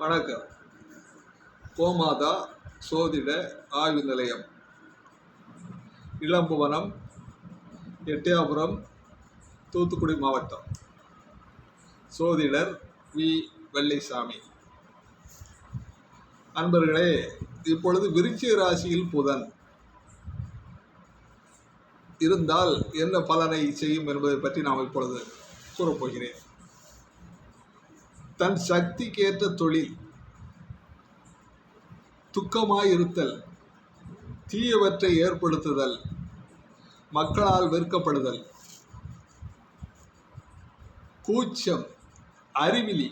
வணக்கம். கோமாதா சோதிட ஆய்வு நிலையம், இளம்புவனம், எட்டயபுரம், தூத்துக்குடி மாவட்டம். சோதிடர் வி. வெள்ளைசாமி. அன்பர்களே, இப்பொழுது விருச்சிக ராசியில் புதன் இருந்தால் என்ன பலனை செய்யும் என்பதை பற்றி நாம் இப்பொழுது கூறப்போகிறேன். தன் சக்திக்கேற்ற தொழில், துக்கமாயிருத்தல், தீயவற்றை ஏற்படுத்துதல், மக்களால் வெறுக்கப்படுதல், கூச்சம், அறிவிலி,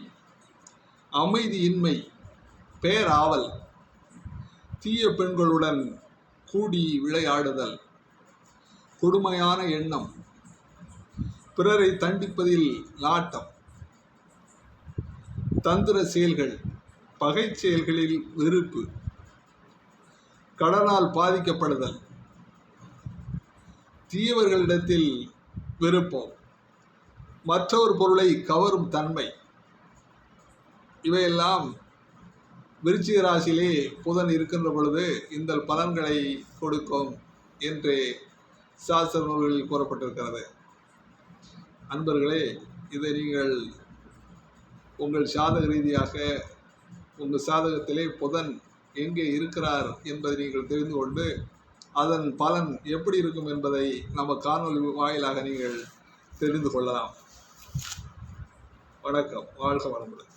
அமைதியின்மை, பேராவல், தீய பெண்களுடன் கூடி விளையாடுதல், கொடுமையான எண்ணம், பிறரை தண்டிப்பதில் நாட்டம், தந்திர செயல்கள், பகை செயல்களில் வெறுப்பு, கடனால் பாதிக்கப்படுதல், தீயவர்களிடத்தில் விருப்பம், மற்றொரு பொருளை கவரும் தன்மை, இவையெல்லாம் விருச்சிக ராசியிலே புதன் இருக்கின்ற பொழுது இந்த பலன்களை கொடுக்கும் என்று சாஸ்திர நூல்களில் கூறப்பட்டிருக்கிறது. அன்பர்களே, இதை நீங்கள் உங்கள் சாதக ரீதியாக உங்கள் சாதகத்திலே புதன் எங்கே இருக்கிறார் என்பதை நீங்கள் தெரிந்து கொண்டு அதன் பலன் எப்படி இருக்கும் என்பதை நம்ம காணொலி வாயிலாக நீங்கள் தெரிந்து கொள்ளலாம். வணக்கம். வாழ்க வளமுடன்.